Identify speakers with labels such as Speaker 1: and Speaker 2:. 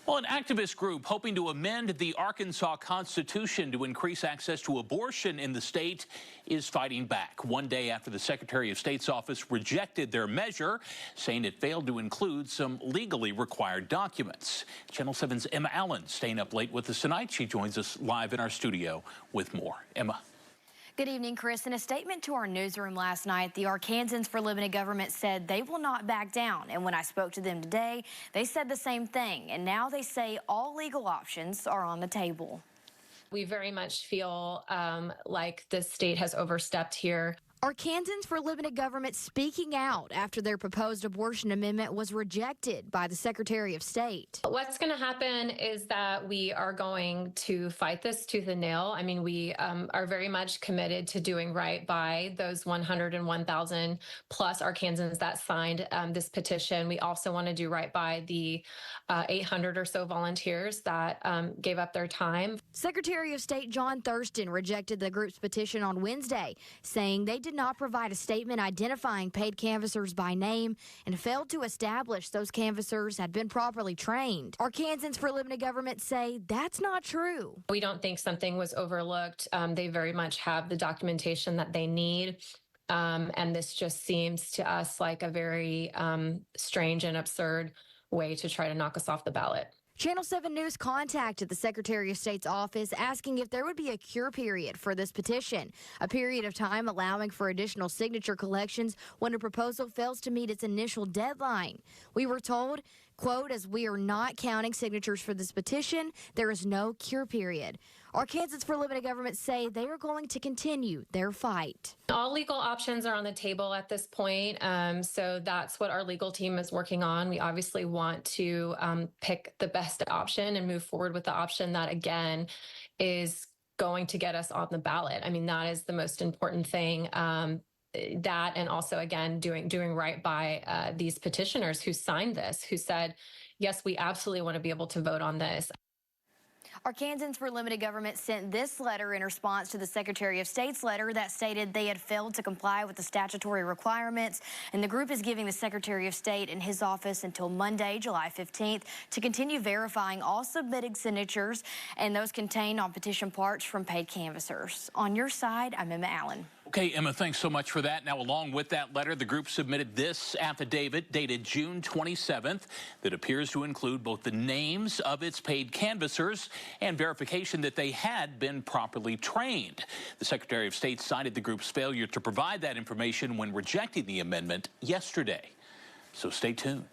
Speaker 1: Well, an activist group hoping to amend the Arkansas Constitution to increase access to abortion in the state is fighting back. One day after the Secretary of State's office rejected their measure, saying it failed to include some legally required documents. Channel 7's Emma Allen staying up late with us tonight. She joins us live in our studio with more. Emma.
Speaker 2: Good evening, Chris. In a statement to our newsroom last night, the Arkansans for Limited Government said they will not back down. And when I spoke to them today, they said the same thing. And now they say all legal options are on the table.
Speaker 3: We very much feel like the state has overstepped here.
Speaker 2: Arkansans for Limited Government speaking out after their proposed abortion amendment was rejected by the Secretary of State.
Speaker 3: What's going to happen is that we are going to fight this tooth and nail. I mean, we are very much committed to doing right by those 101,000 plus Arkansans that signed this petition. We also want to do right by the 800 or so volunteers that gave up their time.
Speaker 2: Secretary of State John Thurston rejected the group's petition on Wednesday, saying they did not provide a statement identifying paid canvassers by name and failed to establish those canvassers had been properly trained. Arkansans for Limited Government say that's not true.
Speaker 3: We don't think something was overlooked. They very much have the documentation that they need. And this just seems to us like a very strange and absurd way to try to knock us off the ballot.
Speaker 2: Channel 7 News contacted the Secretary of State's office asking if there would be a cure period for this petition, a period of time allowing for additional signature collections when a proposal fails to meet its initial deadline. We were told, quote, as we are not counting signatures for this petition, there is no cure period. Arkansans for Limited Government say they are going to continue their fight.
Speaker 3: All legal options are on the table at this point, so that's what our legal team is working on. We obviously want to pick the best option and move forward with the option that, again, is going to get us on the ballot. I mean, that is the most important thing. That and also, again, doing right by these petitioners who signed this, who said, yes, we absolutely want to be able to vote on this.
Speaker 2: Arkansans for Limited Government sent this letter in response to the Secretary of State's letter that stated they had failed to comply with the statutory requirements, and the group is giving the Secretary of State and his office until Monday, July 15th, to continue verifying all submitted signatures and those contained on petition parts from paid canvassers. On your side, I'm Emma Allen.
Speaker 1: Okay, Emma, thanks so much for that. Now, along with that letter, the group submitted this affidavit dated June 27th that appears to include both the names of its paid canvassers and verification that they had been properly trained. The Secretary of State cited the group's failure to provide that information when rejecting the amendment yesterday. So stay tuned.